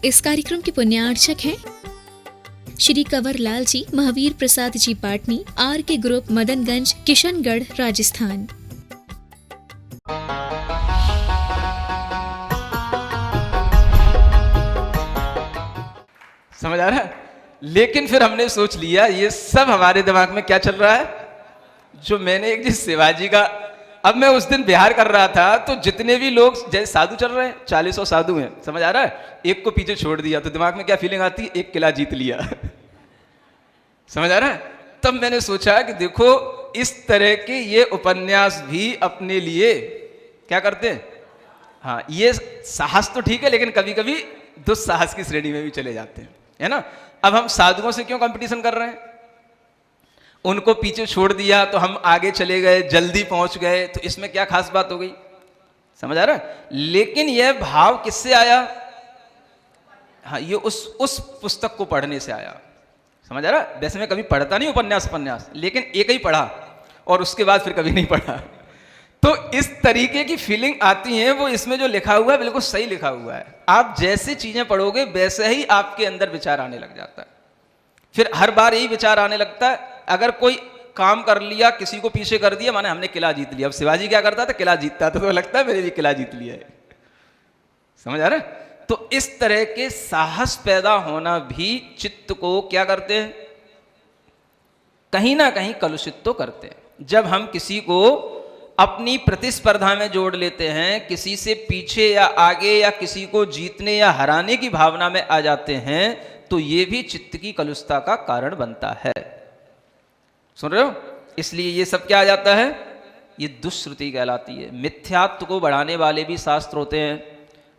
इस कार्यक्रम के पुण्यार्चक हैं श्री कंवर लाल जी, महावीर प्रसाद जी पाटनी, आर के ग्रुप, मदनगंज, किशनगढ़, राजस्थान। समझ आ रहा है? लेकिन फिर हमने सोच लिया ये सब हमारे दिमाग में क्या चल रहा है, जो मैंने एक जी शिवाजी का, अब मैं उस दिन बिहार कर रहा था तो जितने भी लोग जैसे साधु चल रहे हैं, 40 साधु हैं, समझ आ रहा है, एक को पीछे छोड़ दिया तो दिमाग में क्या फीलिंग आती है, एक किला जीत लिया। समझ आ रहा है? तब मैंने सोचा कि देखो इस तरह के ये उपन्यास भी अपने लिए क्या करते हैं, हाँ ये साहस तो ठीक है लेकिन कभी कभी दुस्साहस की श्रेणी में भी चले जाते हैं, है ना। अब हम साधुओं से क्यों कंपटीशन कर रहे हैं, उनको पीछे छोड़ दिया तो हम आगे चले गए, जल्दी पहुंच गए, तो इसमें क्या खास बात हो गई, समझ आ रहा है। लेकिन यह भाव किससे आया, हाँ ये उस पुस्तक को पढ़ने से आया, समझ आ रहा है। वैसे मैं कभी पढ़ता नहीं उपन्यास, लेकिन एक ही पढ़ा और उसके बाद फिर कभी नहीं पढ़ा, तो इस तरीके की फीलिंग आती है। वो इसमें जो लिखा हुआ है बिल्कुल सही लिखा हुआ है, आप जैसे चीजें पढ़ोगे वैसे ही आपके अंदर विचार आने लग जाता है। फिर हर बार यही विचार आने लगता है, अगर कोई काम कर लिया, किसी को पीछे कर दिया, माने हमने किला जीत लिया। अब शिवाजी क्या करता था, किला जीतता था, तो लगता है मैंने भी किला जीत लिया है, समझ आ रहा है। तो इस तरह के साहस पैदा होना भी चित्त को क्या करते हैं, कहीं ना कहीं कलुषित तो करते हैं। जब हम किसी को अपनी प्रतिस्पर्धा में जोड़ लेते हैं, किसी से पीछे या आगे, या किसी को जीतने या हराने की भावना में आ जाते हैं, तो ये भी चित्त की कलुषता का कारण बनता है। सुन रहे हो? इसलिए ये सब क्या आ जाता है, ये दुष्श्रुति कहलाती है। मिथ्यात्व को बढ़ाने वाले भी शास्त्र होते हैं,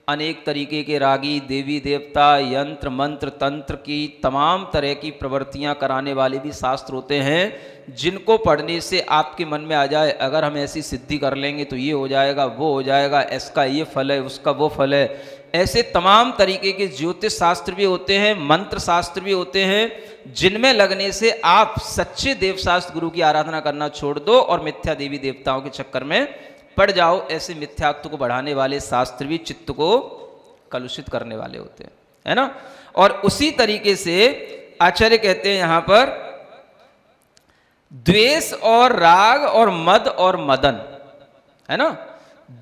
अनेक तरीके के रागी, देवी देवता, यंत्र मंत्र तंत्र की तमाम तरह की प्रवृत्तियां कराने वाले भी शास्त्र होते हैं, जिनको पढ़ने से आपके मन में आ जाए, अगर हम ऐसी सिद्धि कर लेंगे तो ये हो जाएगा, वो हो जाएगा, इसका ये फल है, उसका वो फल है। ऐसे तमाम तरीके के ज्योतिष शास्त्र भी होते हैं, मंत्र शास्त्र भी होते हैं, जिनमें लगने से आप सच्चे देवशास्त्र गुरु की आराधना करना छोड़ दो और मिथ्या देवी देवताओं के चक्कर में पड़ जाओ। ऐसे मिथ्यात्व को बढ़ाने वाले शास्त्र भी चित्त को कलुषित करने वाले होते हैं, है ना। और उसी तरीके से आचार्य कहते हैं यहां पर, द्वेष और राग और मद और मदन, है ना,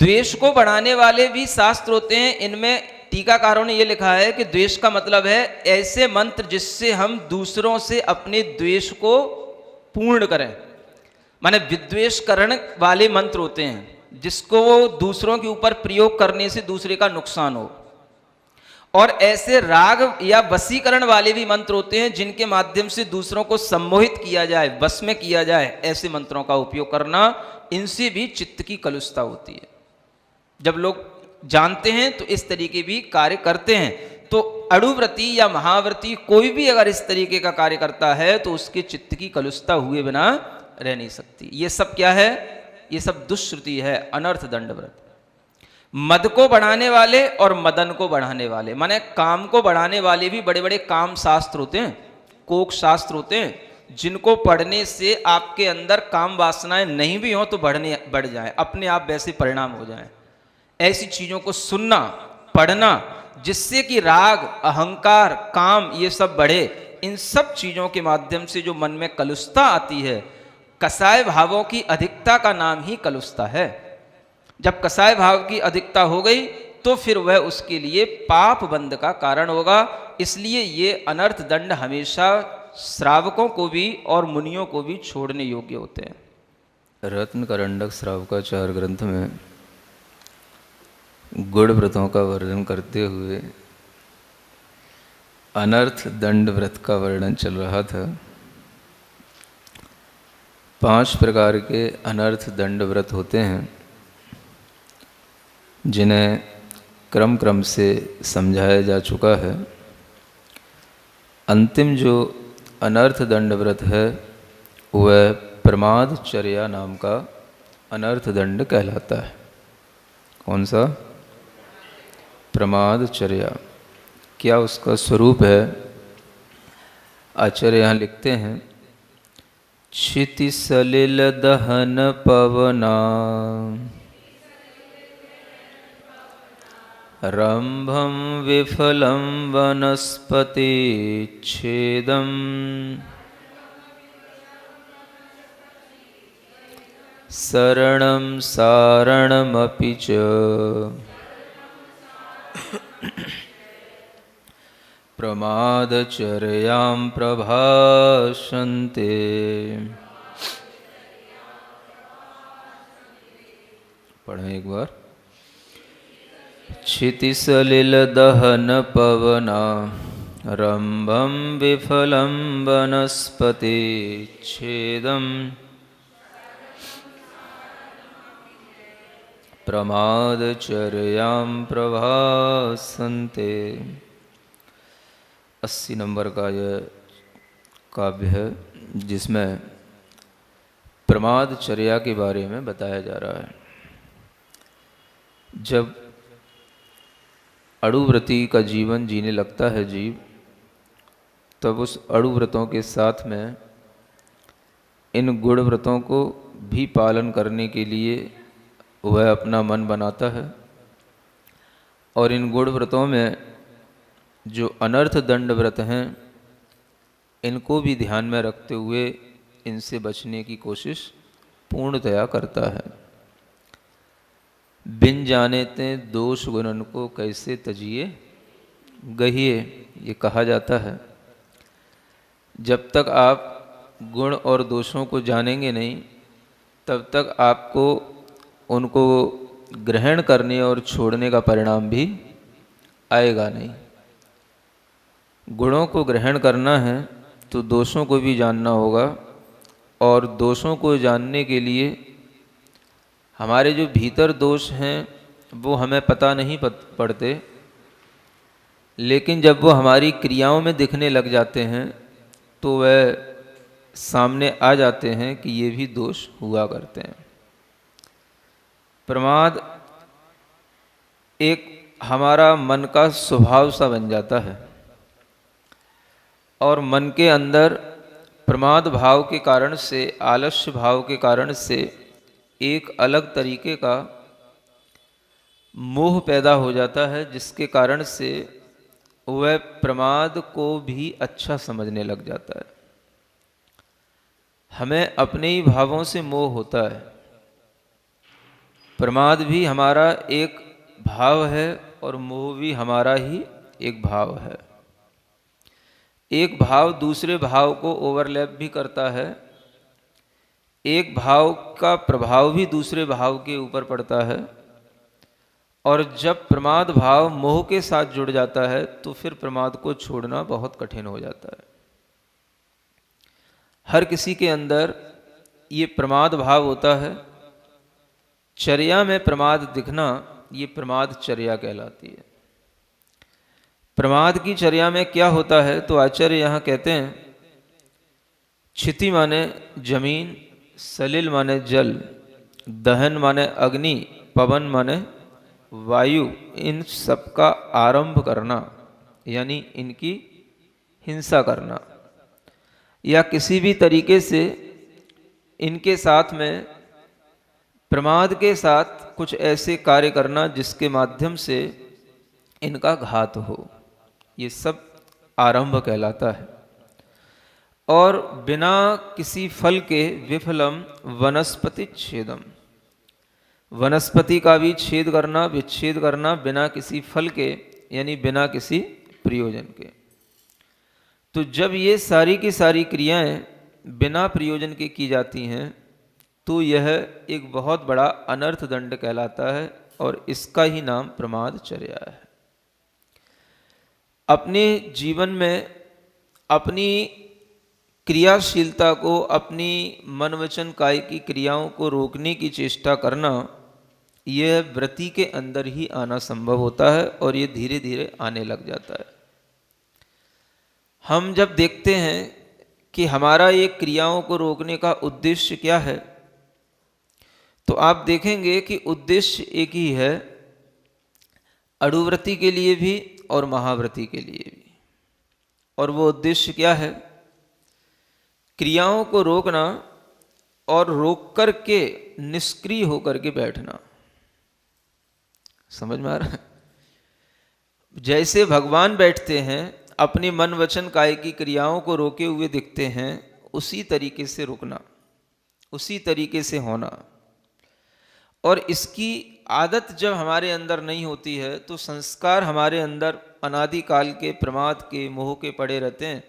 द्वेष को बढ़ाने वाले भी शास्त्र होते हैं। इनमें टीकाकारों ने यह लिखा है कि द्वेष का मतलब है ऐसे मंत्र जिससे हम दूसरों से अपने द्वेष को पूर्ण करें, माने विद्वेष करण वाले मंत्र होते हैं, जिसको दूसरों के ऊपर प्रयोग करने से दूसरे का नुकसान हो। और ऐसे राग या वशीकरण वाले भी मंत्र होते हैं, जिनके माध्यम से दूसरों को सम्मोहित किया जाए, वश में किया जाए, ऐसे मंत्रों का उपयोग करना, इनसे भी चित्त की कलुषता होती है। जब लोग जानते हैं तो इस तरीके भी कार्य करते हैं, तो अड़ुव्रती या महाव्रती कोई भी अगर इस तरीके का कार्य करता है तो उसके चित्त की कलुषता हुए बिना रह नहीं सकती। ये सब क्या है, ये सब दुष्श्रुति है, अनर्थ दंड व्रत। मद को बढ़ाने वाले और मदन को बढ़ाने वाले, माने काम को बढ़ाने वाले भी बड़े बड़े काम शास्त्र होते हैं, कोक शास्त्र होते हैं, जिनको पढ़ने से आपके अंदर काम वासनाएं नहीं भी हो तो बढ़ जाए, अपने आप वैसे परिणाम हो जाएं। ऐसी चीजों को सुनना, पढ़ना, जिससे कि राग, अहंकार, काम ये सब बढ़े, इन सब चीजों के माध्यम से जो मन में कलुषता आती है, कसाय भावों की अधिकता का नाम ही कलुषता है। जब कसाय भाव की अधिकता हो गई तो फिर वह उसके लिए पाप बंध का कारण होगा। इसलिए ये अनर्थ दंड हमेशा श्रावकों को भी और मुनियों को भी छोड़ने योग्य होते हैं। रत्न करंडक श्रावकाचार्य ग्रंथ में गुण व्रतों का वर्णन करते हुए अनर्थ दंड व्रत का वर्णन चल रहा था। 5 प्रकार के अनर्थ दंड व्रत होते हैं, जिन्हें क्रम क्रम से समझाया जा चुका है। अंतिम जो अनर्थ दंड व्रत है वह प्रमादचर्या नाम का अनर्थ दंड कहलाता है। कौन सा? प्रमादचर्या। क्या उसका स्वरूप है? आचार्य यहाँ लिखते हैं, क्षिति सलिल दहन पवना रंभं विफलं वनस्पतिच्छेदम् शरणं सारणमपि च प्रमादचर्यां प्रभाषन्ते। पढ़ें एक बार। क्षितिसलिलदहनपवना रंभं विफलं वनस्पतिच्छेदम् प्रमादचर्यां प्रभासन्ते। 80 नंबर का यह काव्य है जिसमें प्रमादचर्या के बारे में बताया जा रहा है। जब अड़ुव्रती का जीवन जीने लगता है जीव, तब उस अड़ुव्रतों के साथ में इन गुणव्रतों को भी पालन करने के लिए वह अपना मन बनाता है, और इन गुणव्रतों में जो अनर्थ दंड व्रत हैं इनको भी ध्यान में रखते हुए इनसे बचने की कोशिश पूर्णतया करता है। बिन जाने ते दोष गुणन को कैसे तजिए गहिए, ये कहा जाता है। जब तक आप गुण और दोषों को जानेंगे नहीं, तब तक आपको उनको ग्रहण करने और छोड़ने का परिणाम भी आएगा नहीं। गुणों को ग्रहण करना है तो दोषों को भी जानना होगा, और दोषों को जानने के लिए हमारे जो भीतर दोष हैं वो हमें पता नहीं पड़ते, लेकिन जब वो हमारी क्रियाओं में दिखने लग जाते हैं तो वह सामने आ जाते हैं कि ये भी दोष हुआ करते हैं। प्रमाद एक हमारा मन का स्वभाव सा बन जाता है, और मन के अंदर प्रमाद भाव के कारण से, आलस्य भाव के कारण से एक अलग तरीके का मोह पैदा हो जाता है, जिसके कारण से वह प्रमाद को भी अच्छा समझने लग जाता है। हमें अपने ही भावों से मोह होता है। प्रमाद भी हमारा एक भाव है और मोह भी हमारा ही एक भाव है। एक भाव दूसरे भाव को ओवरलैप भी करता है, एक भाव का प्रभाव भी दूसरे भाव के ऊपर पड़ता है, और जब प्रमाद भाव मोह के साथ जुड़ जाता है तो फिर प्रमाद को छोड़ना बहुत कठिन हो जाता है। हर किसी के अंदर ये प्रमाद भाव होता है। चर्या में प्रमाद दिखना, ये प्रमाद चर्या कहलाती है। प्रमाद की चर्या में क्या होता है, तो आचार्य यहाँ कहते हैं, क्षिति माने जमीन, सलिल माने जल, दहन माने अग्नि, पवन माने वायु, इन सब का आरंभ करना यानी इनकी हिंसा करना, या किसी भी तरीके से इनके साथ में प्रमाद के साथ कुछ ऐसे कार्य करना जिसके माध्यम से इनका घात हो, ये सब आरंभ कहलाता है। और बिना किसी फल के विफलम वनस्पति छेदम, वनस्पति का भी छेद करना, विच्छेद करना बिना किसी फल के, यानी बिना किसी प्रयोजन के। तो जब ये सारी की सारी क्रियाएं बिना प्रयोजन के की जाती हैं तो यह एक बहुत बड़ा अनर्थ दंड कहलाता है, और इसका ही नाम प्रमादचर्या है। अपने जीवन में अपनी क्रियाशीलता को, अपनी मन वचन काय की क्रियाओं को रोकने की चेष्टा करना, यह व्रति के अंदर ही आना संभव होता है, और ये धीरे धीरे आने लग जाता है। हम जब देखते हैं कि हमारा ये क्रियाओं को रोकने का उद्देश्य क्या है, तो आप देखेंगे कि उद्देश्य एक ही है, अड़ुव्रति के लिए भी और महाव्रति के लिए भी। और वो उद्देश्य क्या है? क्रियाओं को रोकना और रोक करके निष्क्रिय होकर के बैठना। समझ में आ रहा है? जैसे भगवान बैठते हैं, अपने मन वचन काय की क्रियाओं को रोके हुए दिखते हैं, उसी तरीके से रुकना, उसी तरीके से होना। और इसकी आदत जब हमारे अंदर नहीं होती है तो संस्कार हमारे अंदर अनादिकाल के प्रमाद के मोह के पड़े रहते हैं।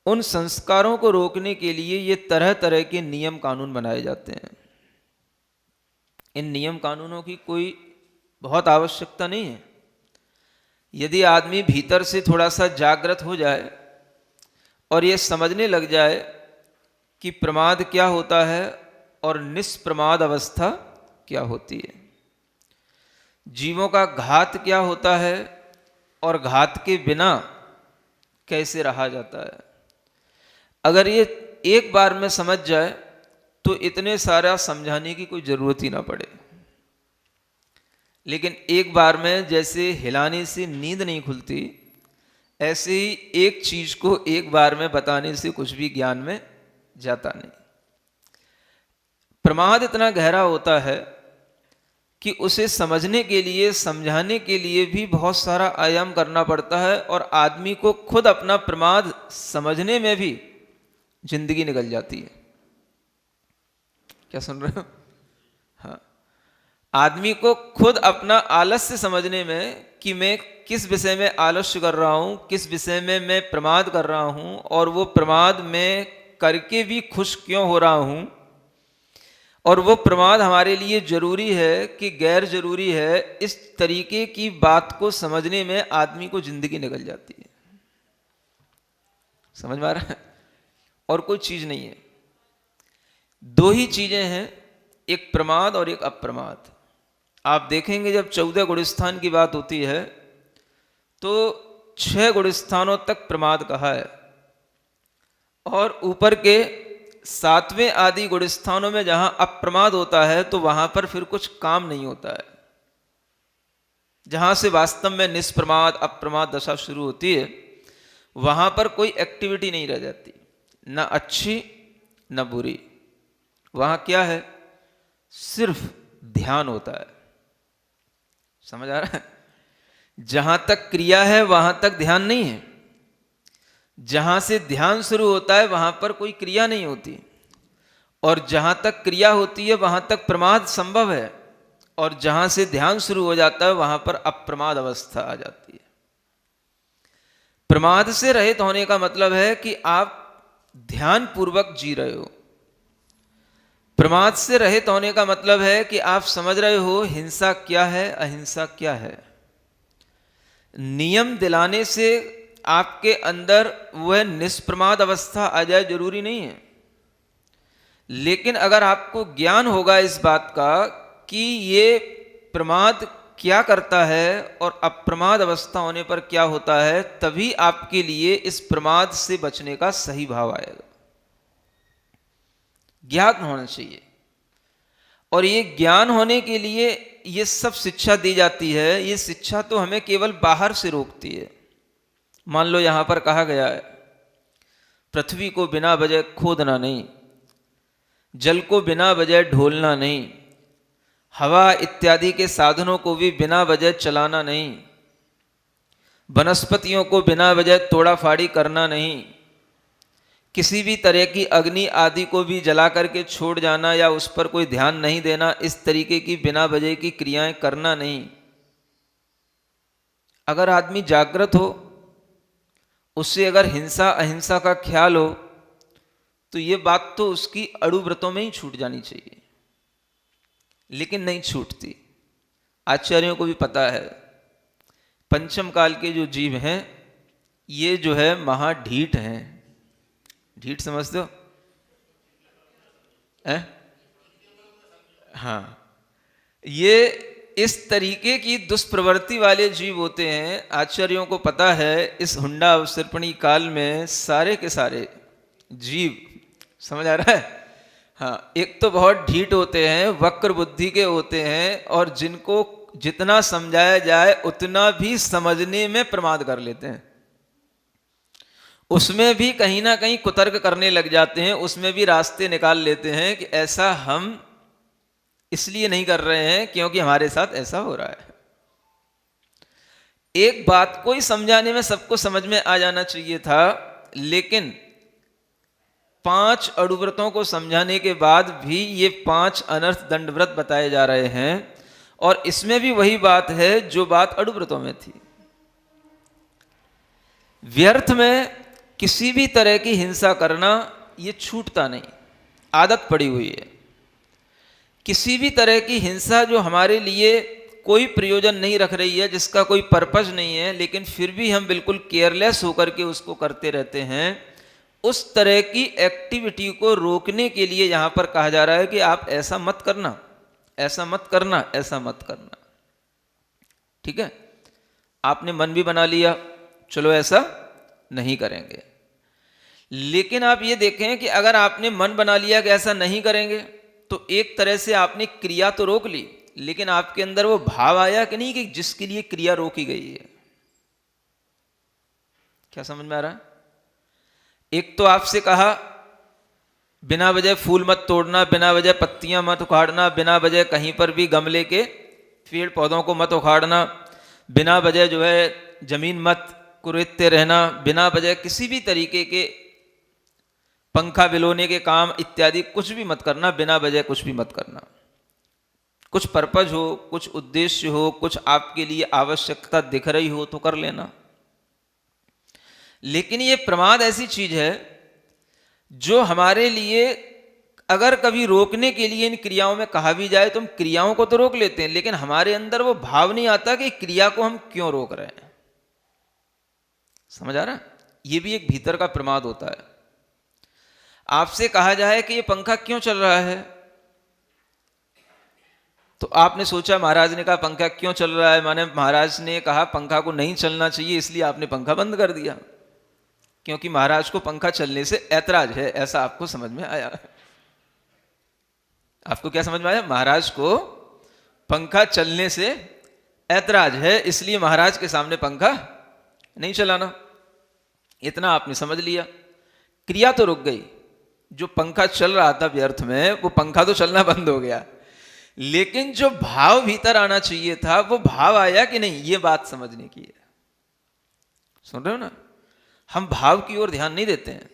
उन संस्कारों को रोकने के लिए ये तरह तरह के नियम कानून बनाए जाते हैं। इन नियम कानूनों की कोई बहुत आवश्यकता नहीं है। यदि आदमी भीतर से थोड़ा सा जागृत हो जाए और ये समझने लग जाए कि प्रमाद क्या होता है और निष्प्रमाद अवस्था क्या होती है, जीवों का घात क्या होता है और घात के बिना कैसे रहा जाता है, अगर ये एक बार में समझ जाए तो इतने सारा समझाने की कोई ज़रूरत ही ना पड़े। लेकिन एक बार में जैसे हिलाने से नींद नहीं खुलती, ऐसे ही एक चीज को एक बार में बताने से कुछ भी ज्ञान में जाता नहीं। प्रमाद इतना गहरा होता है कि उसे समझने के लिए, समझाने के लिए भी बहुत सारा आयाम करना पड़ता है, और आदमी को खुद अपना प्रमाद समझने में भी जिंदगी निकल जाती है। क्या सुन रहे हो? हाँ, आदमी को खुद अपना आलस्य समझने में कि मैं किस विषय में आलस्य कर रहा हूं, किस विषय में मैं प्रमाद कर रहा हूं, और वो प्रमाद में करके भी खुश क्यों हो रहा हूं, और वो प्रमाद हमारे लिए जरूरी है कि गैर जरूरी है, इस तरीके की बात को समझने में आदमी को जिंदगी निकल जाती है। समझ में आ रहा है? और कोई चीज नहीं है, दो ही चीजें हैं, एक प्रमाद और एक अप्रमाद। आप देखेंगे जब 14 गुणस्थान की बात होती है तो 6 गुणस्थानों तक प्रमाद कहा है, और ऊपर के 7वें आदि गुणस्थानों में जहां अप्रमाद होता है तो वहां पर फिर कुछ काम नहीं होता है। जहां से वास्तव में निष्प्रमाद अप्रमाद दशा शुरू होती है वहां पर कोई एक्टिविटी नहीं रह जाती, ना अच्छी ना बुरी। वहां क्या है? सिर्फ ध्यान होता है। समझ आ रहा है? जहां तक क्रिया है वहां तक ध्यान नहीं है। जहां से ध्यान शुरू होता है वहां पर कोई क्रिया नहीं होती, और जहां तक क्रिया होती है वहां तक प्रमाद संभव है, और जहां से ध्यान शुरू हो जाता है वहां पर अप्रमाद अवस्था आ जाती है। प्रमाद से रहित होने का मतलब है कि आप ध्यान पूर्वक जी रहे हो। प्रमाद से रहित होने का मतलब है कि आप समझ रहे हो हिंसा क्या है, अहिंसा क्या है। नियम दिलाने से आपके अंदर वह निष्प्रमाद अवस्था आ जाए जरूरी नहीं है, लेकिन अगर आपको ज्ञान होगा इस बात का कि ये प्रमाद क्या करता है और अप्रमाद अवस्था होने पर क्या होता है, तभी आपके लिए इस प्रमाद से बचने का सही भाव आएगा। ज्ञान होना चाहिए, और ये ज्ञान होने के लिए ये सब शिक्षा दी जाती है। ये शिक्षा तो हमें केवल बाहर से रोकती है। मान लो यहां पर कहा गया है पृथ्वी को बिना वजह खोदना नहीं, जल को बिना वजह ढोलना नहीं, हवा इत्यादि के साधनों को भी बिना वजह चलाना नहीं, वनस्पतियों को बिना वजह तोड़ा फाड़ी करना नहीं, किसी भी तरह की अग्नि आदि को भी जला करके छोड़ जाना या उस पर कोई ध्यान नहीं देना, इस तरीके की बिना वजह की क्रियाएं करना नहीं। अगर आदमी जागृत हो, उससे अगर हिंसा अहिंसा का ख्याल हो, तो ये बात तो उसकी अड़ु व्रतों में ही छूट जानी चाहिए, लेकिन नहीं छूटती। आचार्यों को भी पता है पंचम काल के जो जीव हैं ये जो है महाढीठ हैं। ढीठ समझते हो? हाँ, ये इस तरीके की दुष्प्रवृत्ति वाले जीव होते हैं। आचार्यों को पता है इस हुंडा अवसर्पणी काल में सारे के सारे जीव, समझ आ रहा है? हाँ, एक तो बहुत ढीठ होते हैं, वक्र बुद्धि के होते हैं, और जिनको जितना समझाया जाए उतना भी समझने में प्रमाद कर लेते हैं। उसमें भी कहीं ना कहीं कुतर्क करने लग जाते हैं, उसमें भी रास्ते निकाल लेते हैं कि ऐसा हम इसलिए नहीं कर रहे हैं क्योंकि हमारे साथ ऐसा हो रहा है। एक बात को ही समझाने में सबको समझ में आ जाना चाहिए था, लेकिन 5 अड़ुव्रतों को समझाने के बाद भी ये 5 अनर्थ दंड व्रत बताए जा रहे हैं, और इसमें भी वही बात है जो बात अड़ुव्रतों में थी। व्यर्थ में किसी भी तरह की हिंसा करना ये छूटता नहीं, आदत पड़ी हुई है। किसी भी तरह की हिंसा जो हमारे लिए कोई प्रयोजन नहीं रख रही है, जिसका कोई पर्पस नहीं है, लेकिन फिर भी हम बिल्कुल केयरलेस होकर के उसको करते रहते हैं, उस तरह की एक्टिविटी को रोकने के लिए यहां पर कहा जा रहा है कि आप ऐसा मत करना, ऐसा मत करना, ऐसा मत करना। ठीक है, आपने मन भी बना लिया, चलो ऐसा नहीं करेंगे, लेकिन आप ये देखें कि अगर आपने मन बना लिया कि ऐसा नहीं करेंगे, तो एक तरह से आपने क्रिया तो रोक ली, लेकिन आपके अंदर वो भाव आया कि नहीं कि जिसके लिए क्रिया रोकी गई है। क्या समझ में आ रहा है? एक तो आपसे कहा बिना वजह फूल मत तोड़ना, बिना वजह पत्तियां मत उखाड़ना, बिना वजह कहीं पर भी गमले के पेड़ पौधों को मत उखाड़ना, बिना वजह जो है जमीन मत कुरेदते रहना, बिना वजह किसी भी तरीके के पंखा बिलोने के काम इत्यादि कुछ भी मत करना, बिना वजह कुछ भी मत करना। कुछ पर्पज हो, कुछ उद्देश्य हो, कुछ आपके लिए आवश्यकता दिख रही हो तो कर लेना। लेकिन ये प्रमाद ऐसी चीज है जो हमारे लिए अगर कभी रोकने के लिए इन क्रियाओं में कहा भी जाए तो हम क्रियाओं को तो रोक लेते हैं, लेकिन हमारे अंदर वो भाव नहीं आता कि क्रिया को हम क्यों रोक रहे हैं। समझ आ रहा है? ये भी एक भीतर का प्रमाद होता है। आपसे कहा जाए कि ये पंखा क्यों चल रहा है, तो आपने सोचा, महाराज ने कहा पंखा क्यों चल रहा है, माने महाराज ने कहा पंखा को नहीं चलना चाहिए, इसलिए आपने पंखा बंद कर दिया, क्योंकि महाराज को पंखा चलने से ऐतराज है, ऐसा आपको समझ में आया। आपको क्या समझ में आया? महाराज को पंखा चलने से ऐतराज है, इसलिए महाराज के सामने पंखा नहीं चलाना। इतना आपने समझ लिया, क्रिया तो रुक गई। जो पंखा चल रहा था व्यर्थ में, वो पंखा तो चलना बंद हो गया, लेकिन जो भाव भीतर आना चाहिए था वो भाव आया कि नहीं, ये बात समझने की है। सुन रहे हो ना? हम भाव की ओर ध्यान नहीं देते हैं।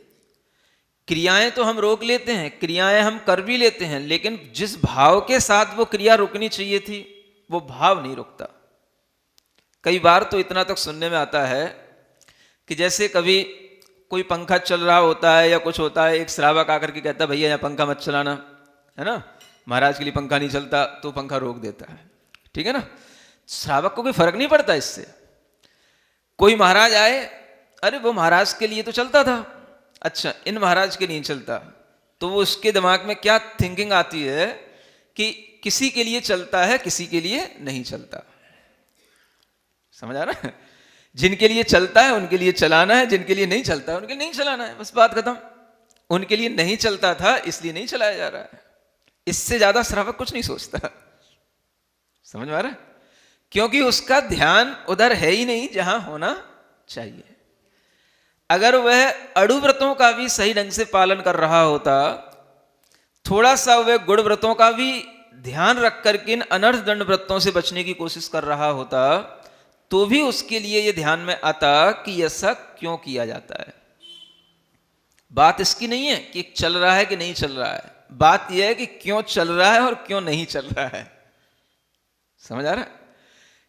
क्रियाएं तो हम रोक लेते हैं, क्रियाएं हम कर भी लेते हैं, लेकिन जिस भाव के साथ वो क्रिया रुकनी चाहिए थी वो भाव नहीं रुकता। कई बार तो इतना तक सुनने में आता है कि जैसे कभी कोई पंखा चल रहा होता है या कुछ होता है, एक श्रावक आकर के कहता है भैया यहाँ पंखा मत चलाना, है ना, महाराज के लिए पंखा नहीं चलता, तो पंखा रोक देता है। ठीक है ना? श्रावक को कोई फर्क नहीं पड़ता इससे। कोई महाराज आए, अरे वो महाराज के लिए तो चलता था, अच्छा इन महाराज के नहीं चलता, तो वो उसके दिमाग में क्या थिंकिंग आती है कि किसी के लिए चलता है, किसी के लिए नहीं चलता। समझ आ रहा है? जिनके लिए चलता है उनके लिए चलाना है, जिनके लिए नहीं चलता है उनके लिए नहीं चलाना है, बस बात खत्म। उनके लिए नहीं चलता था इसलिए नहीं चलाया जा रहा है। इससे ज्यादा श्रावक कुछ नहीं सोचता। समझ में आ रहा है? क्योंकि उसका ध्यान उधर है ही नहीं जहां होना चाहिए। अगर वह अड़ुव्रतों का भी सही ढंग से पालन कर रहा होता, थोड़ा सा वह गुण व्रतों का भी ध्यान रख करके इन अनर्थ दंड व्रतों से बचने की कोशिश कर रहा होता, तो भी उसके लिए यह ध्यान में आता कि ऐसा क्यों किया जाता है। बात इसकी नहीं है कि चल रहा है कि नहीं चल रहा है, बात यह है कि क्यों चल रहा है और क्यों नहीं चल रहा है। समझ आ रहा है?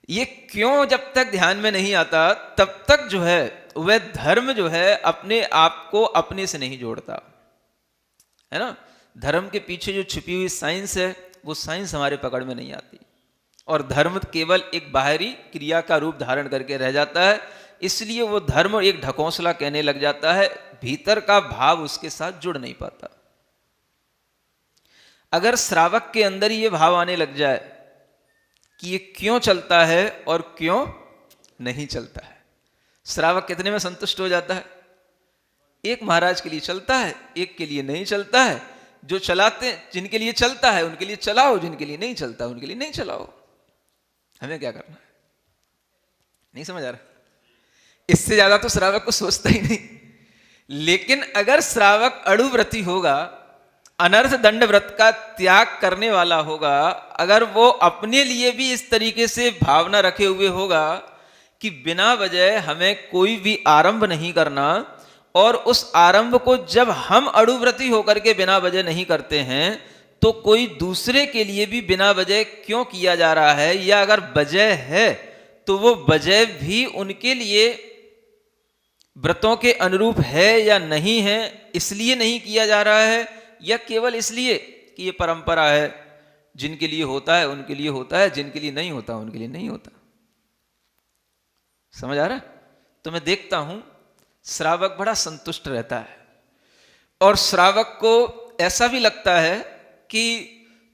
ये क्यों जब तक ध्यान में नहीं आता तब तक जो है वह धर्म जो है अपने आप को अपने से नहीं जोड़ता, है ना। धर्म के पीछे जो छिपी हुई साइंस है वो साइंस हमारे पकड़ में नहीं आती, और धर्म केवल एक बाहरी क्रिया का रूप धारण करके रह जाता है। इसलिए वो धर्म एक ढकोसला कहने लग जाता है, भीतर का भाव उसके साथ जुड़ नहीं पाता। अगर श्रावक के अंदर ही ये भाव आने लग जाए कि ये क्यों चलता है और क्यों नहीं चलता है, श्रावक कितने में संतुष्ट हो जाता है? एक महाराज के लिए चलता है, एक के लिए नहीं चलता है। जो चलाते, जिनके लिए चलता है उनके लिए चलाओ, जिनके लिए नहीं चलता उनके लिए नहीं चलाओ। हमें क्या करना है? नहीं समझ आ रहा? इससे ज्यादा तो श्रावक को सोचता ही नहीं। लेकिन अगर श्रावक अड़ुव्रती होगा, अनर्थ दंड व्रत का त्याग करने वाला होगा, अगर वो अपने लिए भी इस तरीके से भावना रखे हुए होगा कि बिना वजह हमें कोई भी आरंभ नहीं करना, और उस आरंभ को जब हम अड़ुव्रती होकर के बिना वजह नहीं करते हैं तो कोई दूसरे के लिए भी बिना वजह क्यों किया जा रहा है, या अगर वजह है तो वो वजह भी उनके लिए व्रतों के अनुरूप है या नहीं है, इसलिए नहीं किया जा रहा है, या केवल इसलिए कि ये परंपरा है, जिनके लिए होता है उनके लिए होता है, जिनके लिए नहीं होता उनके लिए नहीं होता। समझ आ रहा है? तो मैं देखता हूं श्रावक बड़ा संतुष्ट रहता है, और श्रावक को ऐसा भी लगता है कि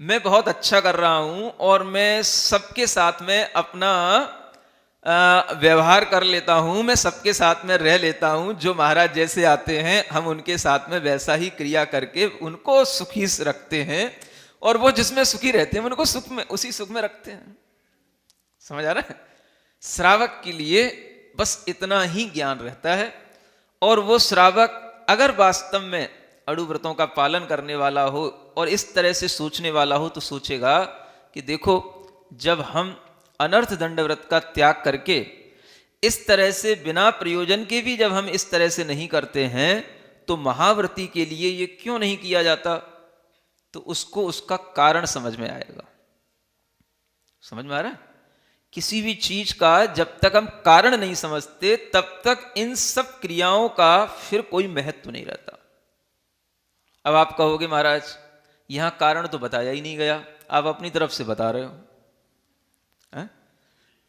मैं बहुत अच्छा कर रहा हूं और मैं सबके साथ में अपना व्यवहार कर लेता हूं, मैं सबके साथ में रह लेता हूं, जो महाराज जैसे आते हैं हम उनके साथ में वैसा ही क्रिया करके उनको सुखी रखते हैं, और वो जिसमें सुखी रहते हैं उनको सुख में, उसी सुख में रखते हैं। समझ आ रहा है? श्रावक के लिए बस इतना ही ज्ञान रहता है, और वो श्रावक अगर वास्तव में अड़ुव्रतों का पालन करने वाला हो और इस तरह से सोचने वाला हो तो सोचेगा कि देखो, जब हम अनर्थ दंड व्रत का त्याग करके इस तरह से बिना प्रयोजन के भी जब हम इस तरह से नहीं करते हैं तो महाव्रती के लिए ये क्यों नहीं किया जाता, तो उसको उसका कारण समझ में आएगा। समझ में आ रहा है? किसी भी चीज का जब तक हम कारण नहीं समझते तब तक इन सब क्रियाओं का फिर कोई महत्व नहीं रहता। अब आप कहोगे महाराज यहां कारण तो बताया ही नहीं गया, आप अपनी तरफ से बता रहे हो।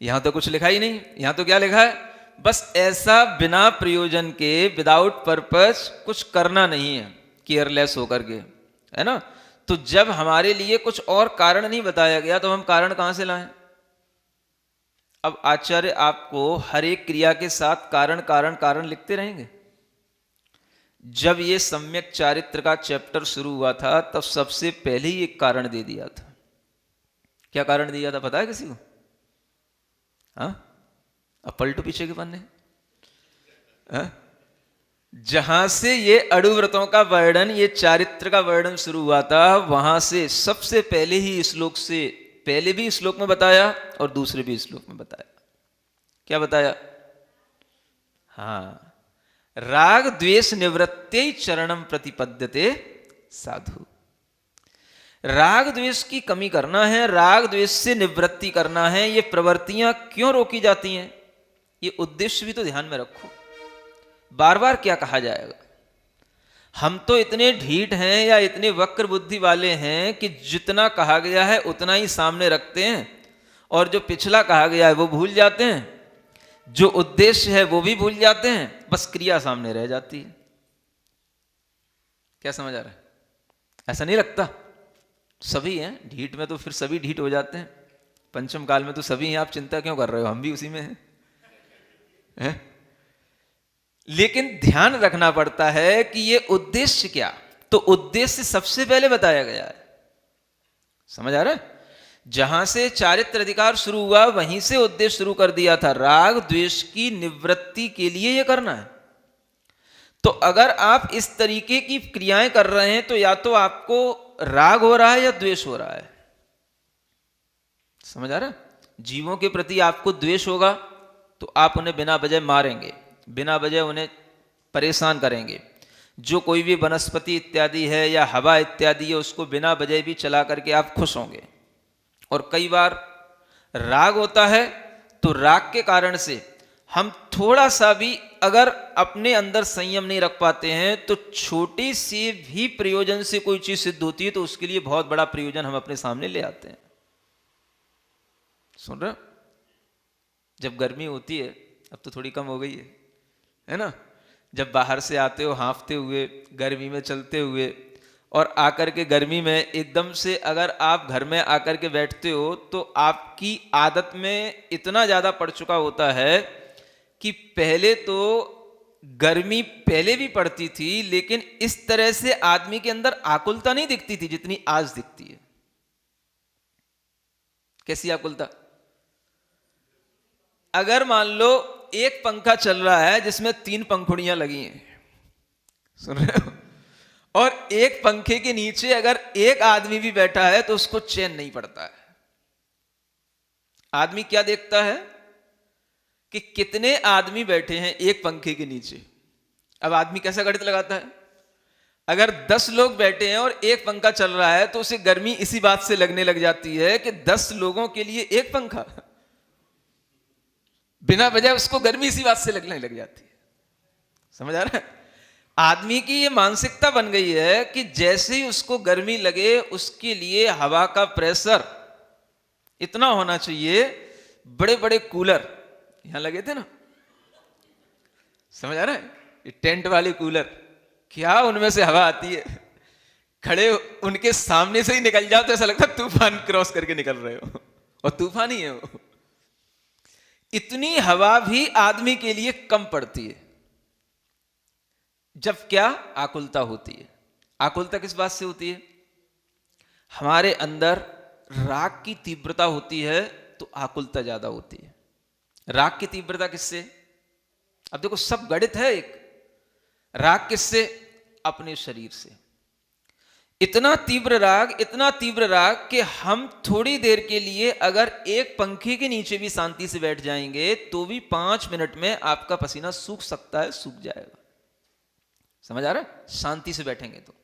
यहां तो कुछ लिखा ही नहीं, यहां तो क्या लिखा है, बस ऐसा बिना प्रयोजन के, विदाउट पर्पस कुछ करना नहीं है, केयरलेस होकर के, है ना। तो जब हमारे लिए कुछ और कारण नहीं बताया गया तो हम कारण कहां से लाएं? अब आचार्य आपको हर एक क्रिया के साथ कारण कारण कारण लिखते रहेंगे। जब ये सम्यक चारित्र का चैप्टर शुरू हुआ था तब सबसे पहले ही एक कारण दे दिया था। क्या कारण दिया था पता है किसी को? हाँ, अब पलटो पीछे के पन्ने। जहां से ये अड़ुव्रतों का वर्णन, ये चारित्र का वर्णन शुरू हुआ था, वहां से सबसे पहले ही श्लोक से पहले भी श्लोक में बताया और दूसरे भी श्लोक में बताया। क्या बताया? हाँ, राग द्वेष निवृत्ते चरणम प्रतिपद्यते साधु। राग द्वेष की कमी करना है, राग द्वेष से निवृत्ति करना है। ये प्रवृत्तियां क्यों रोकी जाती हैं, ये उद्देश्य भी तो ध्यान में रखो। बार बार क्या कहा जाएगा? हम तो इतने ढीठ हैं या इतने वक्र बुद्धि वाले हैं कि जितना कहा गया है उतना ही सामने रखते हैं, और जो पिछला कहा गया है वो भूल जाते हैं, जो उद्देश्य है वो भी भूल जाते हैं, बस क्रिया सामने रह जाती है। क्या समझ आ रहा है? ऐसा नहीं लगता? सभी हैं ढीठ में, तो फिर सभी ढीठ हो जाते हैं। पंचम काल में तो सभी हैं, आप चिंता क्यों कर रहे हो? हम भी उसी में हैं। लेकिन ध्यान रखना पड़ता है कि ये उद्देश्य क्या, तो उद्देश्य सबसे पहले बताया गया है। समझ आ रहा है? जहां से चारित्र अधिकार शुरू हुआ वहीं से उद्देश्य शुरू कर दिया था, राग द्वेष की निवृत्ति के लिए ये करना है। तो अगर आप इस तरीके की क्रियाएं कर रहे हैं तो या तो आपको राग हो रहा है या द्वेष हो रहा है। समझ आ रहा है? जीवों के प्रति आपको द्वेष होगा तो आप उन्हें बिना वजह मारेंगे, बिना वजह उन्हें परेशान करेंगे। जो कोई भी वनस्पति इत्यादि है या हवा इत्यादि है उसको बिना वजह भी चला करके आप खुश होंगे। और कई बार राग होता है तो राग के कारण से हम थोड़ा सा भी अगर अपने अंदर संयम नहीं रख पाते हैं तो छोटी सी भी प्रयोजन से कोई चीज सिद्ध होती है तो उसके लिए बहुत बड़ा प्रयोजन हम अपने सामने ले आते हैं। सुन रहे हो? जब गर्मी होती है, अब तो थोड़ी कम हो गई है ना, जब बाहर से आते हो हांफते हुए, गर्मी में चलते हुए, और आकर के गर्मी में एकदम से अगर आप घर में आकर के बैठते हो तो आपकी आदत में इतना ज्यादा पड़ चुका होता है कि पहले तो गर्मी पहले भी पड़ती थी लेकिन इस तरह से आदमी के अंदर आकुलता नहीं दिखती थी जितनी आज दिखती है। कैसी आकुलता? अगर मान लो एक पंखा चल रहा है जिसमें 3 पंखुड़ियां लगी हैं, सुन रहे हो, और एक पंखे के नीचे अगर एक आदमी भी बैठा है तो उसको चैन नहीं पड़ता है। आदमी क्या देखता है कि कितने आदमी बैठे हैं एक पंखे के नीचे। अब आदमी कैसा गणित लगाता है, अगर 10 लोग बैठे हैं और एक पंखा चल रहा है तो उसे गर्मी इसी बात से लगने लग जाती है कि 10 लोगों के लिए एक पंखा, बिना वजह उसको गर्मी इसी बात से लगने लग जाती है। समझ आ रहा है? आदमी की ये मानसिकता बन गई है कि जैसे ही उसको गर्मी लगे उसके लिए हवा का प्रेशर इतना होना चाहिए। बड़े बड़े कूलर यहां लगे थे ना, समझ आ रहा है, ये टेंट वाले कूलर, क्या उनमें से हवा आती है, खड़े उनके सामने से ही निकल जाओ तो ऐसा लगता है तूफान क्रॉस करके निकल रहे हो, और तूफान ही है वो। इतनी हवा भी आदमी के लिए कम पड़ती है जब क्या आकुलता होती है। आकुलता किस बात से होती है, हमारे अंदर राग की तीव्रता होती है तो आकुलता ज्यादा होती है। राग की तीव्रता किससे, अब देखो सब गणित है एक, राग किससे, अपने शरीर से। इतना तीव्र राग कि हम थोड़ी देर के लिए अगर एक पंखे के नीचे भी शांति से बैठ जाएंगे तो भी 5 मिनट में आपका पसीना सूख सकता है, सूख जाएगा। समझ आ रहा है, शांति से बैठेंगे तो।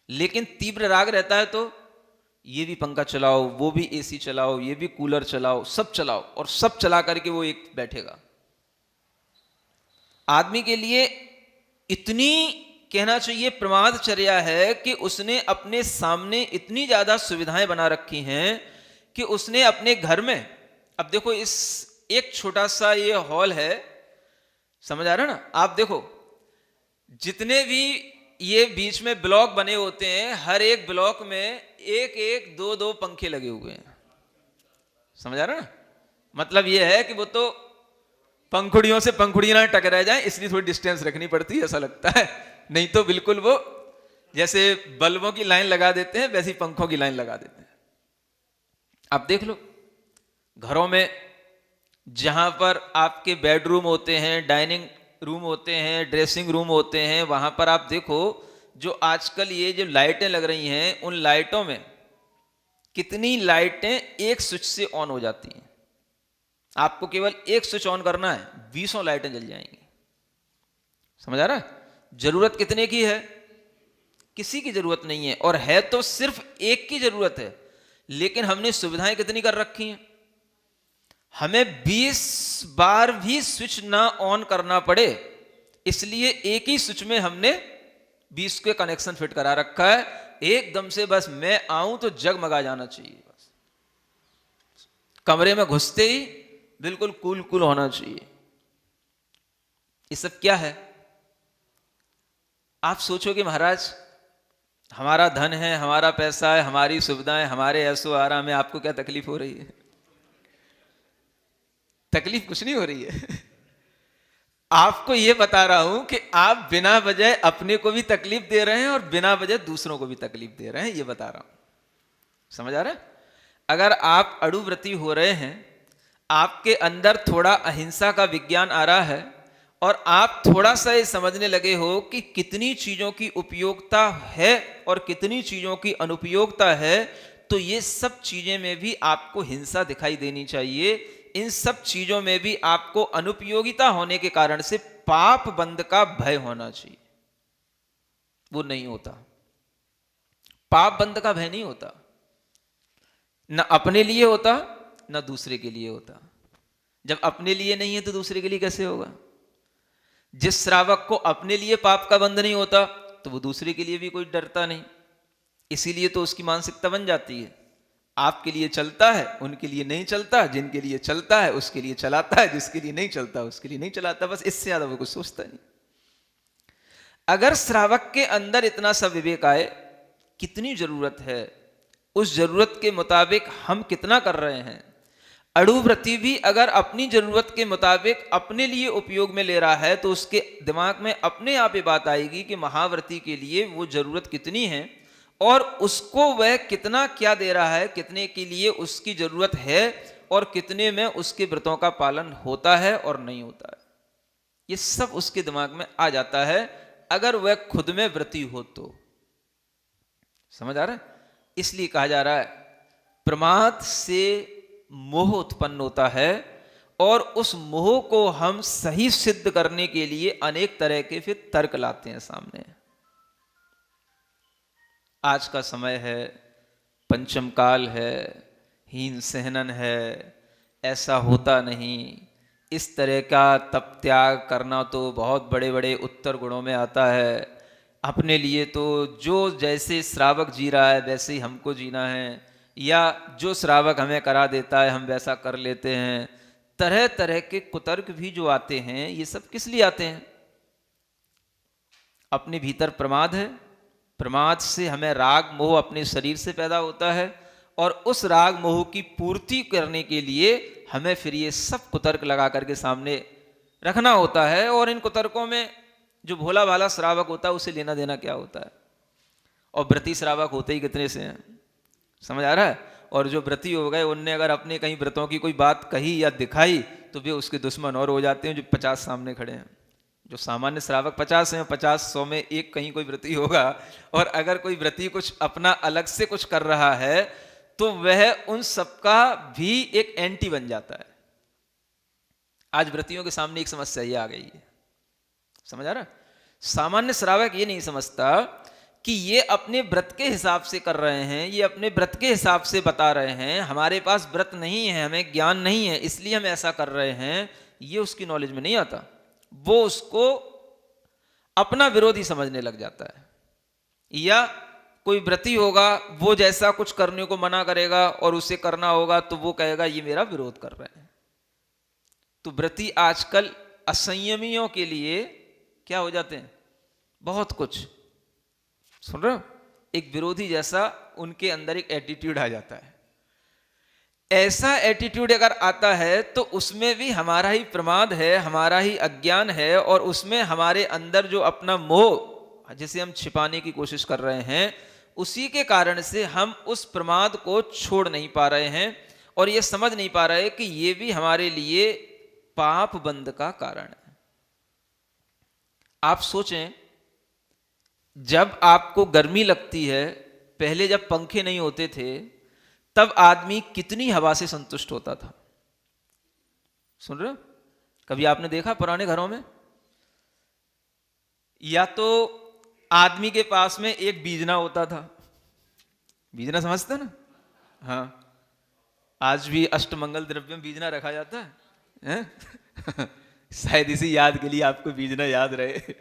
लेकिन तीव्र राग रहता है तो ये भी पंखा चलाओ, वो भी एसी चलाओ, ये भी कूलर चलाओ, सब चलाओ, और सब चला करके वो एक बैठेगा। आदमी के लिए इतनी कहना चाहिए प्रमादचर्या है कि उसने अपने सामने इतनी ज्यादा सुविधाएं बना रखी हैं कि उसने अपने घर में, अब देखो इस एक छोटा सा ये हॉल है, समझ आ रहा है ना, आप देखो जितने भी ये बीच में ब्लॉक बने होते हैं, हर एक ब्लॉक में एक एक दो दो पंखे लगे हुए हैं। समझ आ रहा है ना, मतलब ये है कि वो तो पंखुड़ियों से पंखुड़ियां ना टकरा जाए इसलिए थोड़ी डिस्टेंस रखनी पड़ती है, ऐसा लगता है, नहीं तो बिल्कुल वो जैसे बल्बों की लाइन लगा देते हैं वैसी पंखों की लाइन लगा देते हैं। आप देख लो घरों में जहां पर आपके बेडरूम होते हैं, डाइनिंग रूम होते हैं, ड्रेसिंग रूम होते हैं, वहां पर आप देखो जो आजकल ये जो लाइटें लग रही हैं, उन लाइटों में कितनी लाइटें एक स्विच से ऑन हो जाती हैं। आपको केवल एक स्विच ऑन करना है, 20 लाइटें जल जाएंगी। समझ आ रहा है, जरूरत कितने की है, किसी की जरूरत नहीं है, और है तो सिर्फ एक की जरूरत है, लेकिन हमने सुविधाएं कितनी कर रखी हैं, हमें 20 बार भी स्विच ना ऑन करना पड़े, इसलिए एक ही स्विच में हमने 20 के कनेक्शन फिट करा रखा है। एकदम से बस मैं आऊं तो जगमगा जाना चाहिए, बस कमरे में घुसते ही बिल्कुल कूल कूल होना चाहिए। ये सब क्या है, आप सोचोगे महाराज हमारा धन है, हमारा पैसा है, हमारी सुविधाएं, हमारे ऐसो आराम में आपको क्या तकलीफ हो रही है? तकलीफ कुछ नहीं हो रही है। आपको यह बता रहा हूं कि आप बिना वजह अपने को भी तकलीफ दे रहे हैं और बिना वजह दूसरों को भी तकलीफ दे रहे हैं, यह बता रहा हूं। समझ आ रहा है? अगर आप अड़ुव्रती हो रहे हैं, आपके अंदर थोड़ा अहिंसा का विज्ञान आ रहा है और आप थोड़ा सा ये समझने लगे हो कि कितनी चीजों की उपयोगिता है और कितनी चीजों की अनुपयोगिता है, तो ये सब चीजें में भी आपको हिंसा दिखाई देनी चाहिए। इन सब चीजों में भी आपको अनुपयोगिता होने के कारण से पाप बंध का भय होना चाहिए। वो नहीं होता, पाप बंध का भय नहीं होता, न अपने लिए होता न दूसरे के लिए होता। जब अपने लिए नहीं है तो दूसरे के लिए कैसे होगा? जिस श्रावक को अपने लिए पाप का बंध नहीं होता तो वो दूसरे के लिए भी कोई डरता नहीं, इसीलिए तो उसकी मानसिकता बन जाती है, आपके लिए चलता है उनके लिए नहीं चलता, जिनके लिए चलता है उसके लिए चलाता है, जिसके लिए नहीं चलता उसके लिए नहीं चलाता, बस इससे ज्यादा वो कुछ सोचता नहीं। अगर श्रावक के अंदर इतना सा विवेक आए, कितनी जरूरत है, उस जरूरत के मुताबिक हम कितना कर रहे हैं। अड़ुव्रती भी अगर अपनी जरूरत के मुताबिक अपने लिए उपयोग में ले रहा है तो उसके दिमाग में अपने आप ये बात आएगी कि महाव्रती के लिए वो जरूरत कितनी है और उसको वह कितना क्या दे रहा है, कितने के लिए उसकी जरूरत है और कितने में उसके व्रतों का पालन होता है और नहीं होता है। ये सब उसके दिमाग में आ जाता है अगर वह खुद में व्रती हो तो। समझ आ रहा है? इसलिए कहा जा रहा है प्रमाद से मोह उत्पन्न होता है और उस मोह को हम सही सिद्ध करने के लिए अनेक तरह के फिर तर्क लाते हैं सामने। आज का समय है, पंचम काल है, हीन सहनन है, ऐसा होता नहीं, इस तरह का तप त्याग करना तो बहुत बड़े बड़े उत्तर गुणों में आता है, अपने लिए तो जो जैसे श्रावक जी रहा है वैसे ही हमको जीना है, या जो श्रावक हमें करा देता है हम वैसा कर लेते हैं। तरह तरह के कुतर्क भी जो आते हैं, ये सब किस लिए आते हैं? अपने भीतर प्रमाद है, प्रमाद से हमें राग मोह अपने शरीर से पैदा होता है, और उस राग मोह की पूर्ति करने के लिए हमें फिर ये सब कुतर्क लगा करके सामने रखना होता है। और इन कुतर्कों में जो भोला भाला श्रावक होता है उसे लेना देना क्या होता है? और व्रती श्रावक होते ही कितने से हैं, समझ आ रहा है? और जो व्रती हो गए उनने अगर अपने कहीं व्रतों की कोई बात कही या दिखाई तो वे उसके दुश्मन और हो जाते हैं जो 50 सामने खड़े हैं। जो सामान्य श्रावक 50 हैं, 50-100 में एक कहीं कोई व्रती होगा, और अगर कोई व्रती कुछ अपना अलग से कुछ कर रहा है तो वह उन सबका भी एक एंटी बन जाता है। आज व्रतियों के सामने एक समस्या ये आ गई है, समझ आ रहा? सामान्य श्रावक ये नहीं समझता कि ये अपने व्रत के हिसाब से कर रहे हैं, ये अपने व्रत के हिसाब से बता रहे हैं, हमारे पास व्रत नहीं है, हमें ज्ञान नहीं है, इसलिए हम ऐसा कर रहे हैं। ये उसकी नॉलेज में नहीं आता, वो उसको अपना विरोधी समझने लग जाता है। या कोई व्रती होगा, वो जैसा कुछ करने को मना करेगा और उसे करना होगा तो वो कहेगा ये मेरा विरोध कर रहे हैं। तो व्रती आजकल असंयमियों के लिए क्या हो जाते हैं, बहुत कुछ, सुन रहे हो, एक विरोधी जैसा उनके अंदर एक एटीट्यूड आ जाता है। ऐसा एटीट्यूड अगर आता है तो उसमें भी हमारा ही प्रमाद है, हमारा ही अज्ञान है, और उसमें हमारे अंदर जो अपना मोह जिसे हम छिपाने की कोशिश कर रहे हैं, उसी के कारण से हम उस प्रमाद को छोड़ नहीं पा रहे हैं, और ये समझ नहीं पा रहे कि ये भी हमारे लिए पाप बंध का कारण है। आप सोचें, जब आपको गर्मी लगती है, पहले जब पंखे नहीं होते थे तब आदमी कितनी हवा से संतुष्ट होता था, सुन रहे हो? कभी आपने देखा पुराने घरों में? या तो आदमी के पास में एक बीजना होता था, बीजना समझते ना? हाँ, आज भी अष्टमंगल द्रव्य में बीजना रखा जाता है? शायद इसी याद के लिए आपको बीजना याद रहे।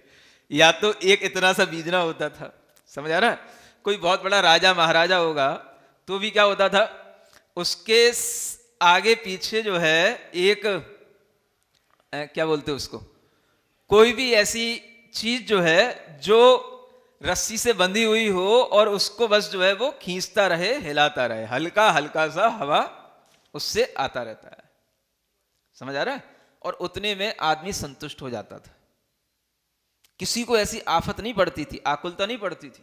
या तो एक इतना सा बीजना होता था, समझ आ रहा है? कोई बहुत बड़ा राजा महाराजा होगा तो भी क्या होता था, उसके आगे पीछे जो है एक क्या बोलते हैं उसको, कोई भी ऐसी चीज जो है जो रस्सी से बंधी हुई हो और उसको बस जो है वो खींचता रहे, हिलाता रहे, हल्का हल्का सा हवा उससे आता रहता है, समझ आ रहा है? और उतने में आदमी संतुष्ट हो जाता था। किसी को ऐसी आफत नहीं पड़ती थी, आकुलता नहीं पड़ती थी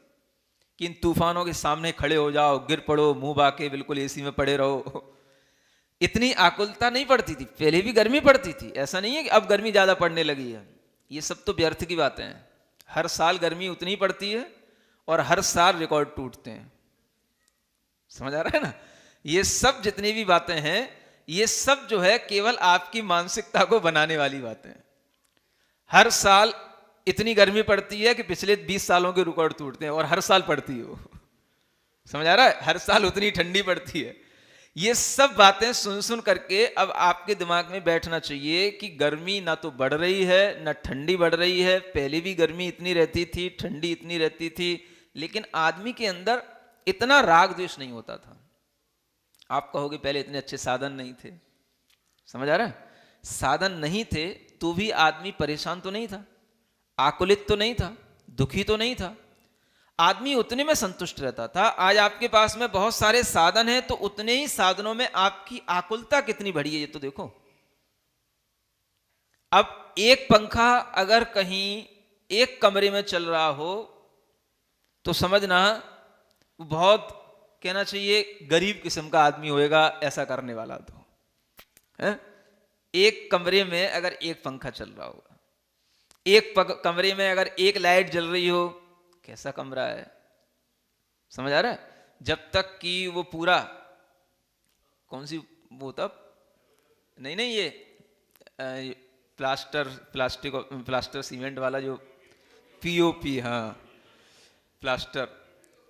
कि इन तूफानों के सामने खड़े हो जाओ, गिर पड़ो, मुंह बाके बिल्कुल एसी में पड़े रहो। इतनी आकुलता नहीं पड़ती थी। पहले भी गर्मी पड़ती थी, ऐसा नहीं है कि अब गर्मी ज्यादा पड़ने लगी है। ये सब तो व्यर्थ की बातें हैं। हर साल गर्मी उतनी पड़ती है और हर साल रिकॉर्ड टूटते हैं, समझ आ रहा है ना? ये सब जितनी भी बातें हैं, ये सब जो है केवल आपकी मानसिकता को बनाने वाली बातें हैं। हर साल इतनी गर्मी पड़ती है कि पिछले 20 सालों के रिकॉर्ड टूटते हैं, और हर साल पड़ती है वो, समझ आ रहा है? हर साल उतनी ठंडी पड़ती है। ये सब बातें सुन सुन करके अब आपके दिमाग में बैठना चाहिए कि गर्मी ना तो बढ़ रही है ना ठंडी बढ़ रही है। पहले भी गर्मी इतनी रहती थी, ठंडी इतनी रहती थी, लेकिन आदमी के अंदर इतना राग द्वेष नहीं होता था। आप कहोगे पहले इतने अच्छे साधन नहीं थे, समझ आ रहा है? साधन नहीं थे तो भी आदमी परेशान तो नहीं था, आकुलित तो नहीं था, दुखी तो नहीं था, आदमी उतने में संतुष्ट रहता था। आज आपके पास में बहुत सारे साधन हैं तो उतने ही साधनों में आपकी आकुलता कितनी बढ़ी है ये तो देखो। अब एक पंखा अगर कहीं एक कमरे में चल रहा हो तो समझना बहुत, कहना चाहिए, गरीब किस्म का आदमी होएगा ऐसा करने वाला। तो है? एक कमरे में अगर एक पंखा चल रहा होगा, एक कमरे में अगर एक लाइट जल रही हो, कैसा कमरा है, समझ आ रहा है? जब तक कि वो पूरा, कौन सी वो, तब नहीं, ये प्लास्टर सीमेंट वाला जो पीओपी, हाँ प्लास्टर,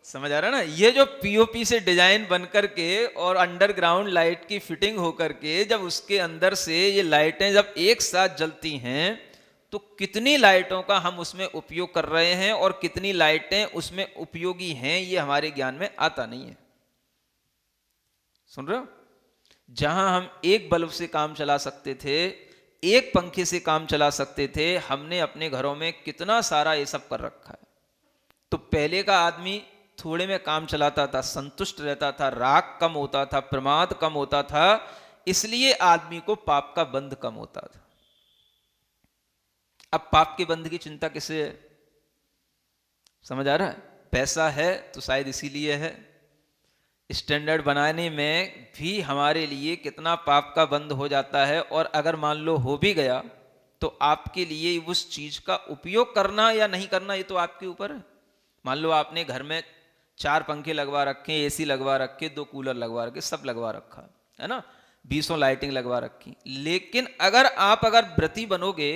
समझ आ रहा है ना। ये जो पीओपी से डिजाइन बन करके और अंडरग्राउंड लाइट की फिटिंग हो करके जब उसके अंदर से ये लाइटें जब एक साथ जलती हैं तो कितनी लाइटों का हम उसमें उपयोग कर रहे हैं और कितनी लाइटें उसमें उपयोगी हैं, ये हमारे ज्ञान में आता नहीं है। सुन रहे हो? जहां हम एक बल्ब से काम चला सकते थे, एक पंखे से काम चला सकते थे, हमने अपने घरों में कितना सारा ये सब कर रखा है। तो पहले का आदमी थोड़े में काम चलाता था, संतुष्ट रहता था, राग कम होता था, प्रमाद कम होता था, इसलिए आदमी को पाप का बंध कम होता था। अब पाप के बंध की चिंता किसे है? समझ आ रहा है? पैसा है तो शायद इसीलिए है। स्टैंडर्ड बनाने में भी हमारे लिए कितना पाप का बंध हो जाता है, और अगर मान लो हो भी गया तो आपके लिए उस चीज का उपयोग करना या नहीं करना ये तो आपके ऊपर है। मान लो आपने घर में 4 पंखे लगवा रखे, एसी लगवा रखे, 2 कूलर लगवा रखे, सब लगवा रखा है ना, 20 लाइटिंग लगवा रखी, लेकिन अगर आप व्रती बनोगे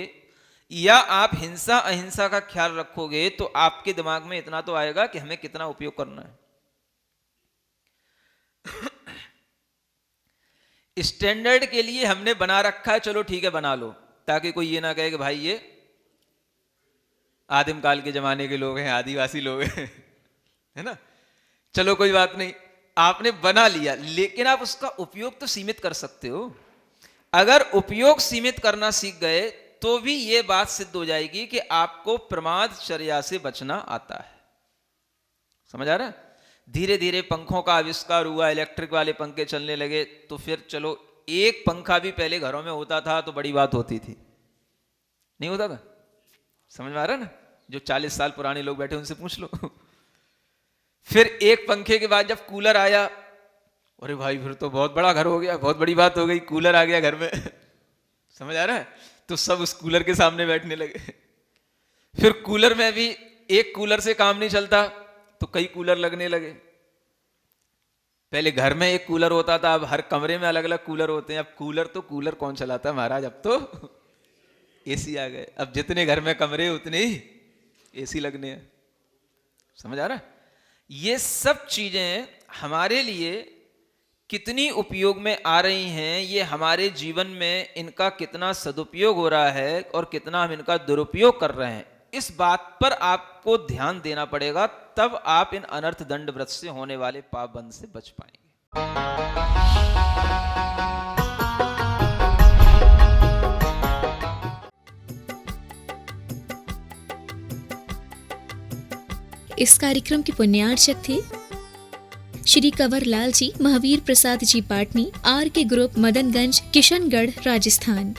या आप हिंसा अहिंसा का ख्याल रखोगे तो आपके दिमाग में इतना तो आएगा कि हमें कितना उपयोग करना है। स्टैंडर्ड के लिए हमने बना रखा है, चलो ठीक है बना लो, ताकि कोई ये ना कहे कि भाई ये आदिम काल के जमाने के लोग हैं, आदिवासी लोग हैं, है ना। चलो कोई बात नहीं, आपने बना लिया, लेकिन आप उसका उपयोग तो सीमित कर सकते हो। अगर उपयोग सीमित करना सीख गए तो भी ये बात सिद्ध हो जाएगी कि आपको प्रमादचर्या से बचना आता है। समझ आ रहा है? धीरे धीरे पंखों का आविष्कार हुआ, इलेक्ट्रिक वाले पंखे चलने लगे, तो फिर चलो एक पंखा भी पहले घरों में होता था तो बड़ी बात होती थी, नहीं होता था? समझ में आ रहा है ना? जो 40 साल पुराने लोग बैठे उनसे पूछ लो। फिर एक पंखे के बाद जब कूलर आया, अरे भाई फिर तो बहुत बड़ा घर हो गया, बहुत बड़ी बात हो गई, कूलर आ गया घर में। समझ आ रहा है? तो सब उस कूलर के सामने बैठने लगे। फिर कूलर में भी एक कूलर से काम नहीं चलता तो कई कूलर लगने लगे। पहले घर में एक कूलर होता था, अब हर कमरे में अलग अलग कूलर होते हैं। अब कूलर कौन चलाता है महाराज, अब तो एसी आ गए। अब जितने घर में कमरे उतने ही एसी लगने हैं। समझ आ रहा है? ये सब चीजें हमारे लिए कितनी उपयोग में आ रही हैं, ये हमारे जीवन में इनका कितना सदुपयोग हो रहा है और कितना हम इनका दुरुपयोग कर रहे हैं, इस बात पर आपको ध्यान देना पड़ेगा, तब आप इन अनर्थ दंड व्रत से होने वाले पाप बंध से बच पाएंगे। इस कार्यक्रम के पुण्यार्चक थे श्री कंवर लाल जी, महावीर प्रसाद जी पाटनी, आर के ग्रुप, मदनगंज, किशनगढ़, राजस्थान।